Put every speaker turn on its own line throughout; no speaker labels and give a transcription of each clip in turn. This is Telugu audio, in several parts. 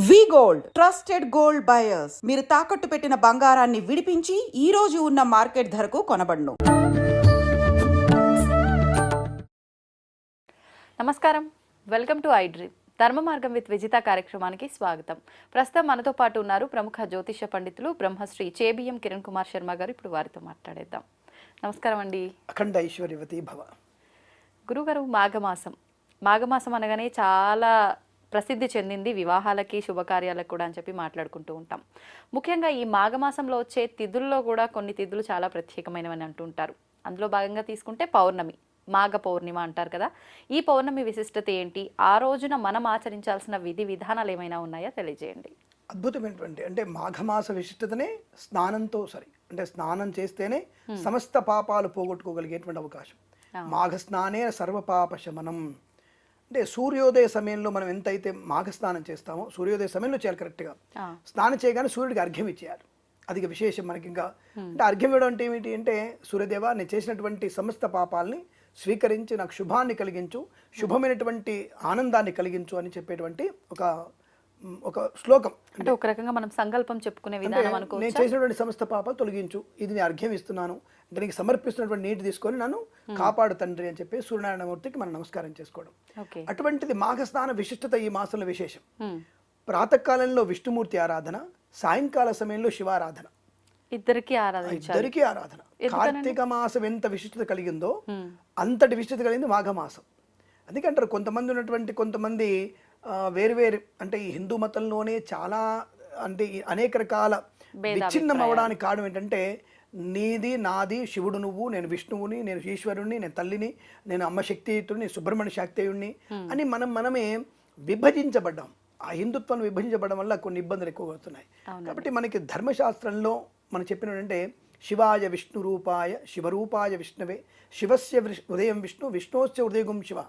వి గోల్డ్ ట్రస్టెడ్ గోల్డ్ బయర్స్. మీరు తాకట్టు పెట్టిన బంగారాన్ని విడిపించి ఈ రోజు ఉన్న మార్కెట్ ధరకు కొనబడును.
నమస్కారం, వెల్కమ్ టు ఐ డ్రీమ్. ధర్మ మార్గం విత్ విజిత కార్యక్రమానికి స్వాగతం. ప్రస్తుతం మనతో పాటు ఉన్నారు ప్రముఖ జ్యోతిష పండితులు బ్రహ్మశ్రీ చేబిఎం కిరణ్ కుమార్ శర్మ గారు. ఇప్పుడు వారితో మాట్లాడేద్దాం. నమస్కారం అండి.
అఖండ ఐశ్వర్యవతి భవ.
గురుగారు, మాఘమాసం అనగానే చాలా ప్రసిద్ధి చెందింది వివాహాలకి శుభకార్యాలకు కూడా అని చెప్పి మాట్లాడుకుంటూ ఉంటాం. ముఖ్యంగా ఈ మాఘమాసంలో వచ్చే తిథుల్లో కూడా కొన్ని తిథులు చాలా ప్రత్యేకమైనవని అంటుంటారు. అందులో భాగంగా తీసుకుంటే పౌర్ణమి, మాఘ పౌర్ణిమ అంటారు కదా. ఈ పౌర్ణమి విశిష్టత ఏంటి? ఆ రోజున మనం ఆచరించాల్సిన విధి విధానాలు ఏమైనా ఉన్నాయా తెలియజేయండి.
అద్భుతమైనటువంటి అంటే మాఘమాస విశిష్టతనే స్నానంతో అంటే స్నానం చేస్తేనే సమస్త పాపాలు పోగొట్టుకోగలిగేటువంటి అవకాశం. మాఘ స్నానే సర్వపాప శమనం. అంటే సూర్యోదయ సమయంలో మనం ఎంతైతే మాఘ స్నానం చేస్తామో సూర్యోదయ సమయంలో చేయాలి. కరెక్ట్గా స్నానం చేయగానే సూర్యుడికి అర్ఘ్యం ఇచ్చేయాలి. అది విశేషం మనకి. ఇంకా అంటే అర్ఘ్యం ఇవ్వడం అంటే ఏమిటి అంటే, సూర్యదేవ నేను చేసినటువంటి సమస్త పాపాలని స్వీకరించి నాకు శుభాన్ని కలిగించు, శుభమైనటువంటి ఆనందాన్ని కలిగించు అని చెప్పేటువంటి ఒక శ్లోకం.
అంటే ఒక రకంగా మనం సంకల్పం చెప్పుకునే విధానం అనుకోవచ్చు.
నేను చేసినటువంటి సమస్త పాపాలు తొలగించు, ఇది నేను అర్ఘ్యం ఇస్తున్నాను అంటే నీకు సమర్పిస్తున్నటువంటి నీటి తీసుకొని నన్ను కాపాడు తండ్రి అని చెప్పి సూర్యనారాయణమూర్తికి మనం నమస్కారం చేసుకోవడం. అటువంటిది మాఘస్నాన విశిష్టత ఈ మాసంలో విశేషం. ప్రాతకాలంలో విష్ణుమూర్తి ఆరాధన, సాయంకాల సమయంలో శివారాధన, ఇద్దరికి ఆరాధన. కార్తీక మాసం ఎంత విశిష్టత కలిగిందో అంతటి విశిష్టత కలిగింది మాఘమాసం. అందుకంటారు కొంతమంది వేరు అంటే ఈ హిందూ మతంలోనే చాలా అంటే అనేక రకాల విచ్ఛిన్నం అవ్వడానికి కారణం ఏంటంటే, నీది నాది, శివుడు నువ్వు, నేను విష్ణువుని, నేను ఈశ్వరుణ్ణి, నేను తల్లిని, నేను అమ్మ శక్తియుతుడిని, సుబ్రహ్మణ్య శాక్తేయుణ్ణి అని మనమే విభజించబడ్డాం. ఆ హిందుత్వం విభజించబడడం వల్ల కొన్ని ఇబ్బందులు ఎక్కువ అవుతున్నాయి. కాబట్టి మనకి ధర్మశాస్త్రంలో మనం చెప్పినట్టే శివాయ విష్ణు రూపాయ శివరూపాయ విష్ణవే శివస్య ఉదయం విష్ణు విష్ణోస్య ఉదయగం శివ.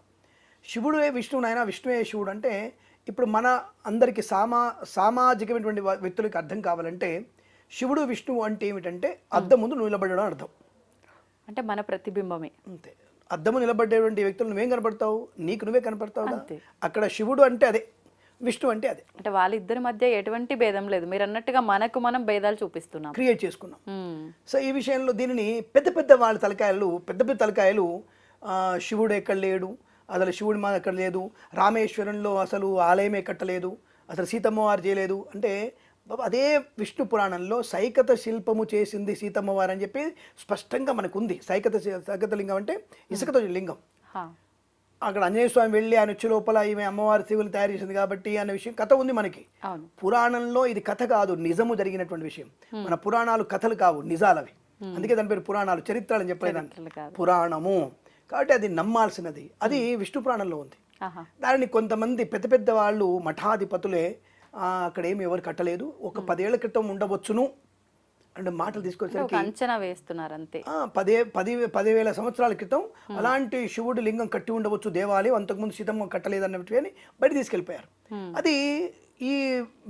శివుడే విష్ణువు నాయన, విష్ణువే శివుడు. అంటే ఇప్పుడు మన అందరికీ సామాజికమైనటువంటి వ్యక్తులకి అర్థం కావాలంటే శివుడు విష్ణువు అంటే ఏమిటంటే అద్దం ముందు నిలబడడం అర్థం.
అంటే మన ప్రతిబింబమే.
అంతే. అద్దము నిలబడేటువంటి వ్యక్తులు నువ్వేం కనపడతావు? నీకు నువ్వే కనపడతావు. అక్కడ శివుడు అంటే అదే, విష్ణు అంటే అదే.
అంటే వాళ్ళిద్దరి మధ్య ఎటువంటి భేదం లేదు. మీరు అన్నట్టుగా మనం భేదాలు చూపిస్తున్నాం,
క్రియేట్ చేసుకున్నాం. సో ఈ విషయంలో దీనిని పెద్ద వాళ్ళ పెద్ద తలకాయలు శివుడు ఎక్కడ లేడు, అసలు శివుడి మా ఎక్కడ లేదు, రామేశ్వరంలో అసలు ఆలయమే కట్టలేదు, అసలు సీతమ్మవారు చేయలేదు అంటే, అదే విష్ణు పురాణంలో సైకత శిల్పము చేసింది సీతమ్మవారు అని చెప్పి స్పష్టంగా మనకు ఉంది. సైకత లింగం అంటే ఇసుకతో లింగం. అక్కడ ఆంజనేయ స్వామి వెళ్ళి ఆయన వచ్చి లోపల ఈమె అమ్మవారి శివులు తయారు చేసింది కాబట్టి అనే విషయం కథ ఉంది మనకి. పురాణంలో ఇది కథ కాదు, నిజము జరిగినటువంటి విషయం. మన పురాణాలు కథలు కావు, నిజాలవి. అందుకే దాని పేరు పురాణాలు, చరిత్రలు అని చెప్పలేదాన్ని, పురాణము. కాబట్టి అది నమ్మాల్సినది. అది విష్ణు పురాణంలో ఉంది. దానిని కొంతమంది పెద్ద వాళ్ళు మఠాధిపతులే అక్కడ ఏమి ఎవరు కట్టలేదు, ఒక 10 ఏళ్ల క్రితం ఉండవచ్చును అంటే మాటలు తీసుకొచ్చి
అంచనా వేస్తున్నారు అంతే.
10,000 సంవత్సరాల క్రితం అలాంటి శివుడి లింగం కట్టి ఉండవచ్చు దేవాలయం, అంతకుముందు సీతమ్మ కట్టలేదు అన్నట్టు అని బయట తీసుకెళ్ళిపోయారు. అది ఈ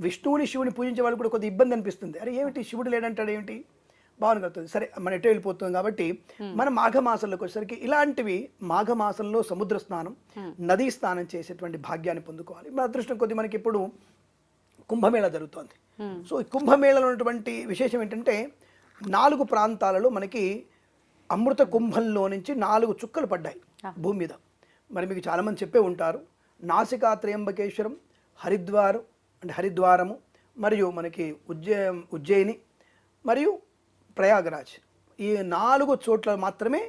విష్ణువుని శివుని పూజించే వాళ్ళు కూడా కొద్దిగా ఇబ్బంది అనిపిస్తుంది. అరే ఏమిటి శివుడు లేడంటాడు ఏమిటి, భావన కలుగుతుంది. సరే మన ఎటో వెళ్ళిపోతుంది. కాబట్టి మన మాఘమాసంలోకి వచ్చేసరికి ఇలాంటివి మాఘమాసంలో సముద్ర స్నానం, నదీ స్నానం చేసేటువంటి భాగ్యాన్ని పొందుకోవాలి. మన అదృష్టం కొద్ది మనకి ఇప్పుడు కుంభమేళ జరుగుతోంది. సో ఈ కుంభమేళలో ఉన్నటువంటి విశేషం ఏంటంటే, 4 ప్రాంతాలలో మనకి అమృత కుంభంలో నుంచి 4 చుక్కలు పడ్డాయి భూమి మీద. మరి మీకు చాలామంది చెప్పే ఉంటారు, నాసికా త్రయంబకేశ్వరం, హరిద్వారము, మరియు మనకి ఉజ్జయిని మరియు ప్రయాగరాజ్, ఈ 4 చోట్ల మాత్రమే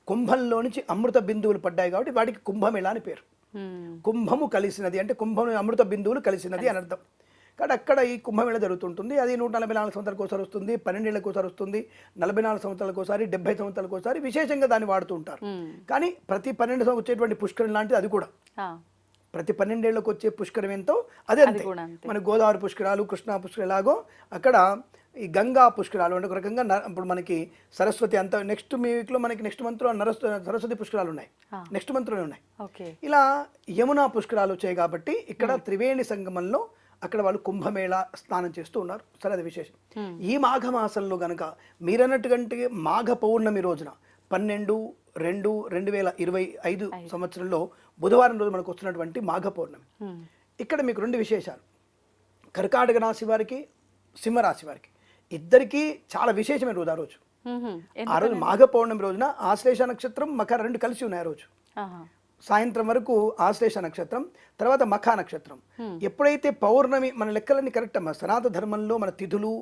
కుంభంలో నుంచి అమృత బిందువులు పడ్డాయి. కాబట్టి వాటికి కుంభమేళ అని పేరు. కుంభము కలిసినది అంటే కుంభం అమృత బిందువులు కలిసినది అని అర్థం. కాబట్టి అక్కడ ఈ కుంభమేళ జరుగుతుంటుంది. అది 144 సంవత్సరాలకు ఒకసారి వస్తుంది, 12 ఏళ్ళకి ఒకసారి వస్తుంది, 44 సంవత్సరాలకు ఒకసారి, 70 సంవత్సరాలకు ఒకసారి విశేషంగా దాన్ని వాడుతూ ఉంటారు. కానీ ప్రతి 12 సంవత్సరాలకు వచ్చేటువంటి పుష్కరం లాంటిది అది కూడా. ప్రతి 12 ఏళ్ళకి వచ్చే పుష్కరం ఎంతో అదే అంతే. మన గోదావరి పుష్కరాలు, కృష్ణా పుష్కరం ఎలాగో అక్కడ ఈ గంగా పుష్కరాలు అంటే ఒక రకంగా ఇప్పుడు మనకి సరస్వతి అంతా నెక్స్ట్ వీక్లో మనకి నెక్స్ట్ మంత్లో సరస్వతి పుష్కరాలు ఉన్నాయి, నెక్స్ట్ మంత్లోనే ఉన్నాయి. ఇలా యమునా పుష్కరాలు వచ్చాయి. కాబట్టి ఇక్కడ త్రివేణి సంగమంలో అక్కడ వాళ్ళు కుంభమేళ స్నానం చేస్తూ ఉన్నారు. సరే, అది విశేషం. ఈ మాఘమాసంలో కనుక మీరన్నట్టుగంటే మాఘ పౌర్ణమి రోజున 12/2/2025 సంవత్సరంలో బుధవారం రోజు మనకు వస్తున్నటువంటి మాఘ పౌర్ణమి. ఇక్కడ మీకు 2 విశేషాలు. కర్కాటక రాశి వారికి, సింహరాశి వారికి ఇద్దరికీ చాలా విశేషమైన రోజు ఆ రోజు. ఆ రోజు మాఘ పౌర్ణమి రోజున ఆశ్లేష నక్షత్రం, మకర రెండు కలిసి ఉన్నాయి ఆ రోజు. సాయంత్రం వరకు ఆశ్లేష నక్షత్రం, తర్వాత మఖా నక్షత్రం. ఎప్పుడైతే పౌర్ణమి, మన లెక్కలన్నీ కరెక్ట్ అమ్మా, సనాతన ధర్మంలో మన తిథులు,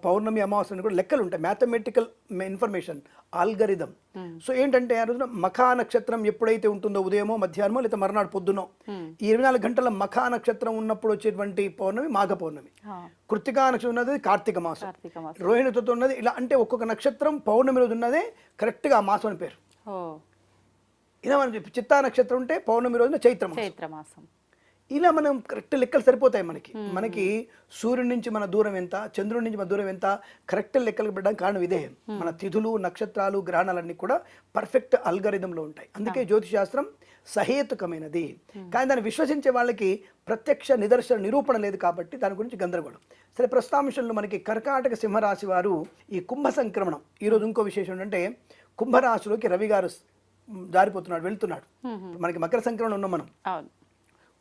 పౌర్ణమి, అమావాస్యలు కూడా లెక్కలు ఉంటాయి, మ్యాథమెటికల్ ఇన్ఫర్మేషన్, ఆల్గరిథం. సో ఏంటంటే ఆ రోజున మఖా నక్షత్రం ఎప్పుడైతే ఉంటుందో, ఉదయమో మధ్యాహ్నమో లేదా మర్నాడు పొద్దునో, ఈ 24 గంటల మఖా నక్షత్రం ఉన్నప్పుడు వచ్చేటువంటి పౌర్ణమి మాఘ పౌర్ణమి. కృత్తికా నక్షత్రం ఉన్నది కార్తీక మాసం, రోహిణితో ఉన్నది ఇలా. అంటే ఒక్కొక్క నక్షత్రం పౌర్ణమి రోజు ఉన్నదే కరెక్ట్గా ఆ మాసం అని పేరు. ఇలా మనం చిత్తా నక్షత్రం ఉంటే పౌర్ణమి రోజున చైత్రమాసం. ఇలా మనం కరెక్ట్ లెక్కలు సరిపోతాయి మనకి సూర్యుడి నుంచి మన దూరం ఎంత, చంద్రుడి నుంచి మన దూరం ఎంత, కరెక్ట్ లెక్కలు పెట్టడానికి కారణం ఇదే. మన తిథులు, నక్షత్రాలు, గ్రహణాలన్నీ కూడా పర్ఫెక్ట్ అల్గరిథంలో ఉంటాయి. అందుకే జ్యోతిష్ శాస్త్రం సహేతుకమైనది. కానీ దాన్ని విశ్వసించే వాళ్ళకి ప్రత్యక్ష నిదర్శన నిరూపణ లేదు కాబట్టి దాని గురించి గందరగోళం. సరే, ప్రస్తుతాంశంలో మనకి కర్కాటక సింహరాశి వారు ఈ కుంభ సంక్రమణం. ఈరోజు ఇంకో విశేషం ఏంటంటే కుంభరాశిలోకి రవి గారు జారిపోతున్నాడు, వెళ్తున్నాడు. మనకి మకర సంక్రమణం ఉన్నాం మనం,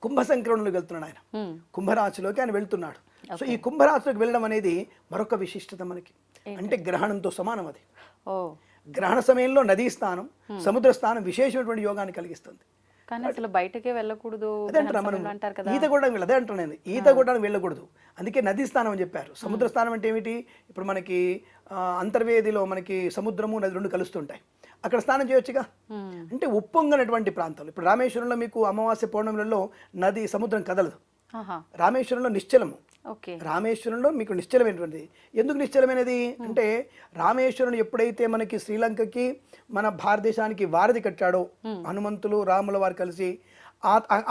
కుంభ సంక్రమణలోకి వెళ్తున్నాడు ఆయన. కుంభరాశిలోకి ఆయన వెళ్తున్నాడు. సో ఈ కుంభరాశిలోకి వెళ్ళడం అనేది మరొక విశిష్టత మనకి. అంటే గ్రహణంతో సమానం అది. గ్రహణ సమయంలో నదీ స్నానం, సముద్ర స్నానం విశేషమైనటువంటి యోగాన్ని కలిగిస్తుంది.
కానీ అసలు బయటకే వెళ్ళకూడదు
అంటారు కదా, ఈత కూడా అదే అంటాను నేను, ఈత కూడా వెళ్ళకూడదు. అందుకే నదీ స్నానం అని చెప్పారు. సముద్ర స్నానం అంటే ఏమిటి? ఇప్పుడు మనకి అంతర్వేదిలో మనకి సముద్రము, నది రెండు కలుస్తుంటాయి, అక్కడ స్నానం చేయొచ్చుగా. అంటే ఉప్పొంగనటువంటి ప్రాంతాలు. ఇప్పుడు రామేశ్వరంలో మీకు అమావాస్య పౌర్ణమిలలో నది, సముద్రం కదలదు. రామేశ్వరంలో నిశ్చలము. రామేశ్వరంలో మీకు నిశ్చలమైనటువంటిది. ఎందుకు నిశ్చలమైనది అంటే రామేశ్వరుడు ఎప్పుడైతే మనకి శ్రీలంకకి, మన భారతదేశానికి వారధి కట్టాడో, హనుమంతులు, రాముల వారు కలిసి,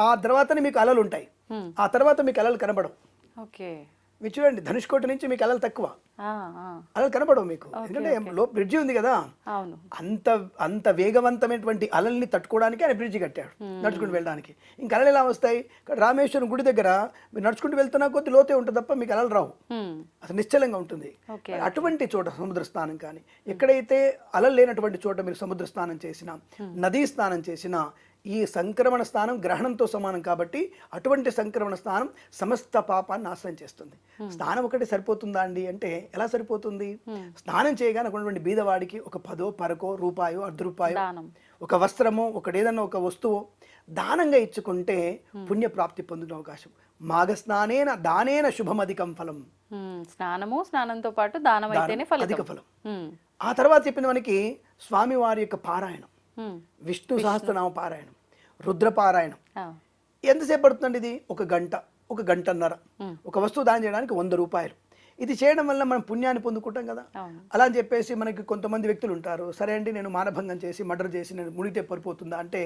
ఆ తర్వాతనే మీకు అలలు ఉంటాయి. ఆ తర్వాత మీకు అలలు కనబడవు. మీరు చూడండి, ధనుష్కోటి నుంచి మీకు అలలు తక్కువ, అలలు కనబడవు మీకు. ఎందుకంటే బ్రిడ్జి ఉంది కదా, అంత వేగవంతమైనటువంటి అలల్ని తట్టుకోవడానికి ఆయన బ్రిడ్జి కట్టాడు, నడుచుకుంటూ వెళ్ళడానికి. ఇంకా అలలు ఎలా వస్తాయి? రామేశ్వరం గుడి దగ్గర మీరు నడుచుకుంటూ వెళ్తున్నా కొద్ది లోతే ఉంటుంది తప్ప మీకు అలలు రావు, అసలు నిశ్చలంగా ఉంటుంది. అటువంటి చోట సముద్ర స్నానం కానీ, ఎక్కడైతే అలలు లేనటువంటి చోట మీరు సముద్ర స్నానం చేసినా, నదీ స్నానం చేసినా, ఈ సంక్రమణ స్నానం గ్రహణంతో సమానం కాబట్టి అటువంటి సంక్రమణ స్నానం సమస్త పాపాన్ని నాశనం చేస్తుంది. స్నానం ఒకటి సరిపోతుందా అండి అంటే ఎలా సరిపోతుంది? స్నానం చేయగానే ఉన్నటువంటి బీదవాడికి ఒక 10, 10 రూపాయో, ₹1 ఒక వస్త్రమో, ఒకటి ఏదన్నా ఒక వస్తువు దానంగా ఇచ్చుకుంటే పుణ్యప్రాప్తి పొందిన అవకాశం. మాఘ స్నానేన దానేన శుభమధికం ఫలం.
స్నానంతో పాటు దానం అయితేనే
అధిక ఫలం. ఆ తర్వాత చెప్పిన మనకి స్వామివారి యొక్క పారాయణం, విష్ణు సహస్రనామ పారాయణం, రుద్ర పారాయణం. ఎంతసేపు పడుతుందండి ఇది? 1 గంట, 1 గంటన్నర. ఒక వస్తువు దానం చేయడానికి ₹100. ఇది చేయడం వల్ల మనం పుణ్యాన్ని పొందుకుంటాం కదా. అలా అని చెప్పేసి మనకి కొంతమంది వ్యక్తులు ఉంటారు, సరే అండి నేను మానభంగం చేసి, మర్డర్ చేసి నేను మునిగితే పడిపోతుందా అంటే,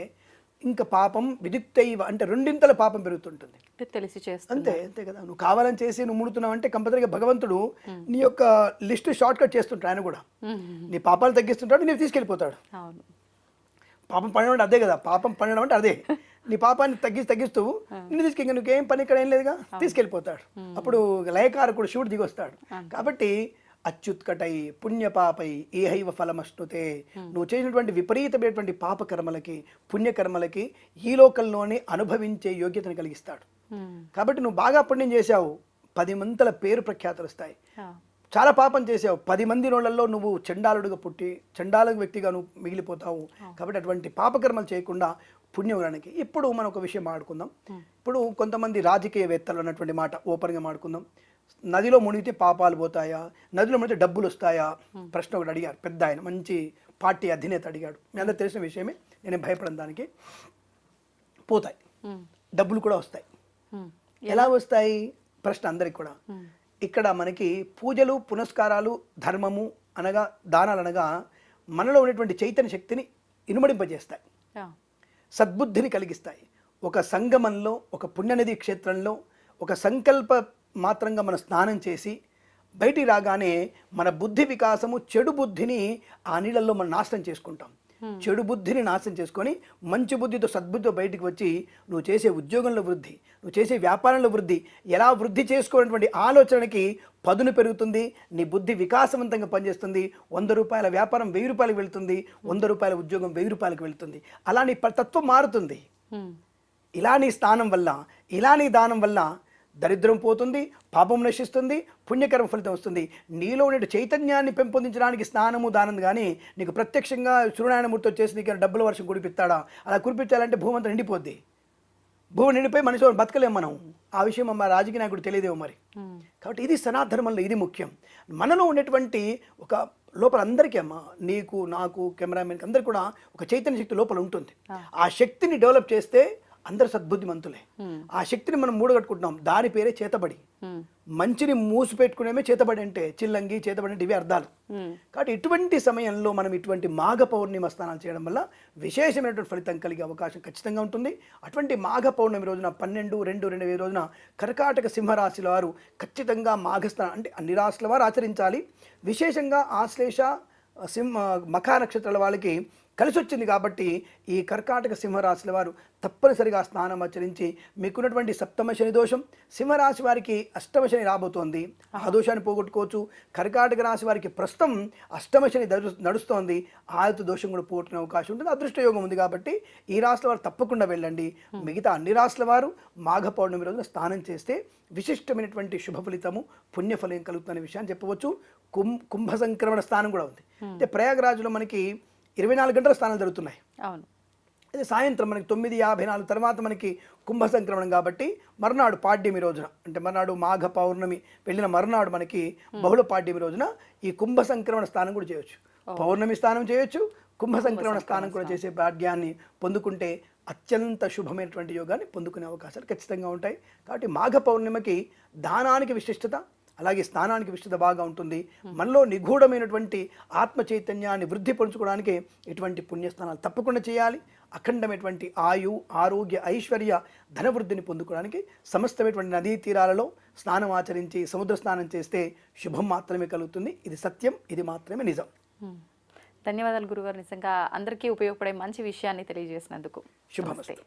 ఇంకా పాపం విదిక్తైవ అంటే 2 పాపం పెరుగుతుంటుంది.
తెలిసి
అంతే కదా. నువ్వు కావాలని చేసి నువ్వు ముడుతున్నావు అంటే కంపల్సరీగా భగవంతుడు నీ యొక్క లిస్ట్ షార్ట్ కట్ చేస్తుంటాడు. ఆయన కూడా నీ పాపాలు తగ్గిస్తుంటాడు, నేను తీసుకెళ్ళిపోతాడు. పాపం పడడం అదే కదా, పాపం పడడం అంటే అదే. నీ పాపాన్ని తగ్గిస్తూ నిన్ను తీసుకెళ్ళి, నువ్వేం పని ఇక్కడ ఏం లేదుగా, తీసుకెళ్ళిపోతాడు. అప్పుడు లయకారకుడు శివుడు దిగొస్తాడు. కాబట్టి అచ్యుత్కటై పుణ్యపాపై ఏహైవ ఫలమశ్నుతే. నువ్వు చేసినటువంటి విపరీతమైనటువంటి పాపకర్మలకి, పుణ్యకర్మలకి ఈ లోకంలోనే అనుభవించే యోగ్యతను కలిగిస్తాడు. కాబట్టి నువ్వు బాగా పుణ్యం చేశావు, 10 మంతుల పేరు ప్రఖ్యాతులు వస్తాయి. చాలా పాపం చేసావు, 10 మంది నోళ్ళల్లో నువ్వు చండాలుడుగా పుట్టి చండాల వ్యక్తిగా నువ్వు మిగిలిపోతావు. కాబట్టి అటువంటి పాపకర్మలు చేయకుండా పుణ్యవరానికి. ఇప్పుడు మనం ఒక విషయం మాట్లాడుకుందాం. ఇప్పుడు కొంతమంది రాజకీయవేత్తలు అన్నటువంటి మాట ఓపెన్గా మాట్లాడుకుందాం. నదిలో మునిగితే పాపాలు పోతాయా, నదిలో మునిగితే డబ్బులు వస్తాయా ప్రశ్న ఒకటి అడిగారు. పెద్ద ఆయన, మంచి పార్టీ అధినేత అడిగాడు. మీ అందరూ తెలిసిన విషయమే, నేను భయపడను దానికి. పోతాయి, డబ్బులు కూడా వస్తాయి. ఎలా వస్తాయి ప్రశ్న అందరికి కూడా. ఇక్కడ మనకి పూజలు, పునస్కారాలు, ధర్మము అనగా, దానాలు అనగా మనలో ఉన్నటువంటి చైతన్య శక్తిని ఇనుమడింపజేస్తాయి, సద్బుద్ధిని కలిగిస్తాయి. ఒక సంగమంలో, ఒక పుణ్యనది క్షేత్రంలో ఒక సంకల్ప మాత్రంగా మనం స్నానం చేసి బయటికి రాగానే మన బుద్ధి వికాసము, చెడు బుద్ధిని ఆ నీళ్ళల్లో మనం నాశనం చేసుకుంటాం. చెడు బుద్ధిని నాశనం చేసుకొని మంచి బుద్ధితో, సద్బుద్ధితో బయటికి వచ్చి నువ్వు చేసే ఉద్యోగంలో వృద్ధి, నువ్వు చేసే వ్యాపారంలో వృద్ధి, ఎలా వృద్ధి చేసుకోవాలన్నటువంటి ఆలోచనకి పదును పెరుగుతుంది. నీ బుద్ధి వికాసవంతంగా పనిచేస్తుంది. ₹100 వ్యాపారం ₹1000 వెళ్తుంది, ₹100 ఉద్యోగం ₹1000 వెళ్తుంది. అలా నీ తత్వం మారుతుంది. ఇలా నీ స్థానం వల్ల, ఇలా నీ దానం వల్ల దరిద్రం పోతుంది, పాపం నశిస్తుంది, పుణ్యకరం ఫలితం వస్తుంది. నీలో ఉండే చైతన్యాన్ని పెంపొందించడానికి స్నానము దానం కానీ నీకు ప్రత్యక్షంగా సూర్యనారాయణమూర్తి వచ్చేసి నీకు డబ్బుల వర్షం కురిపిస్తాడా? అలా కురిపించాలంటే భూమి అంతా నిండిపోద్ది. భూమి నిండిపోయి మనిషి బతకలేం మనం. ఆ విషయం మా రాజకీయ నాయకుడు తెలియదేమో మరి. కాబట్టి ఇది సనాధర్మంలో ఇది ముఖ్యం. మనలో ఉండేటువంటి ఒక లోపల అందరికీ అమ్మ, నీకు నాకు కెమెరామెన్కి అందరికీ కూడా ఒక చైతన్య శక్తి లోపల ఉంటుంది. ఆ శక్తిని డెవలప్ చేస్తే అందరు సద్బుద్ధిమంతులే. ఆ శక్తిని మనం మూడగట్టుకుంటున్నాం. దాని పేరే చేతబడి. మంచిని మూసి పెట్టుకునేమే చేతబడి అంటే, చిల్లంగి చేతబడి అంటే ఇవే అర్థాలు. కాబట్టి ఇటువంటి సమయంలో మనం ఇటువంటి మాఘ పౌర్ణిమ స్నానాలు చేయడం వల్ల విశేషమైనటువంటి ఫలితం కలిగే అవకాశం ఖచ్చితంగా ఉంటుంది. అటువంటి మాఘ పౌర్ణమి రోజున 12/2/2020 రోజున కర్కాటక సింహరాశుల వారు ఖచ్చితంగా మాఘ స్నానం అంటే అన్ని రాశుల వారు ఆచరించాలి. విశేషంగా ఆశ్లేష మఖ నక్షత్రాల వాళ్ళకి కలిసి వచ్చింది కాబట్టి ఈ కర్కాటక సింహరాశుల వారు తప్పనిసరిగా స్నానం ఆచరించి మీకున్నటువంటి సప్తమ శని దోషం, సింహరాశి వారికి అష్టమ శని రాబోతోంది, ఆ దోషాన్ని పోగొట్టుకోవచ్చు. కర్కాటక రాశి వారికి ప్రస్తుతం అష్టమ శని నడుస్తోంది, ఆయుత దోషం కూడా పోగొట్టుకునే అవకాశం ఉంటుంది. అదృష్ట యోగం ఉంది కాబట్టి ఈ రాశుల వారు తప్పకుండా వెళ్ళండి. మిగతా అన్ని రాశుల వారు మాఘ పౌర్ణమి రోజున స్నానం చేస్తే విశిష్టమైనటువంటి శుభ ఫలితము పుణ్యఫలం కలుగుతున్న విషయాన్ని చెప్పవచ్చు. కుంభ సంక్రమణ స్నానం కూడా ఉంది. అంటే ప్రయాగరాజులో మనకి 24 గంటల స్నానాలు జరుగుతున్నాయి.
అవును.
అదే సాయంత్రం మనకి 9:54 తర్వాత మనకి కుంభ సంక్రమణం కాబట్టి మర్నాడు పాడ్యమి రోజున, అంటే మర్నాడు మాఘ పౌర్ణమి వెళ్ళిన మర్నాడు మనకి బహుళ పాడ్యమి రోజున ఈ కుంభ సంక్రమణ స్నానం కూడా చేయొచ్చు. పౌర్ణమి స్నానం చేయొచ్చు, కుంభ సంక్రమణ స్నానం కూడా చేసే భాగ్యాన్ని పొందుకుంటే అత్యంత శుభమైనటువంటి యోగాన్ని పొందుకునే అవకాశాలు ఖచ్చితంగా ఉంటాయి. కాబట్టి మాఘ పౌర్ణిమకి దానానికి విశిష్టత, అలాగే స్నానానికి విశిష్టత బాగా ఉంటుంది. మనలో నిగూఢమైనటువంటి ఆత్మ చైతన్యాన్ని వృద్ధి పరుచుకోవడానికి ఇటువంటి పుణ్యస్నానాలు తప్పకుండా చేయాలి. అఖండమైనటువంటి ఆయు, ఆరోగ్య, ఐశ్వర్య, ధనవృద్ధిని పొందుకోవడానికి సమస్తమైనటువంటి నదీ తీరాలలో స్నానం ఆచరించి సముద్ర స్నానం చేస్తే శుభం మాత్రమే కలుగుతుంది. ఇది సత్యం, ఇది మాత్రమే నిజం.
ధన్యవాదాలు గురుగారు, నిజంగా అందరికీ ఉపయోగపడే మంచి విషయాన్ని తెలియజేసినందుకు.
శుభమస్తు.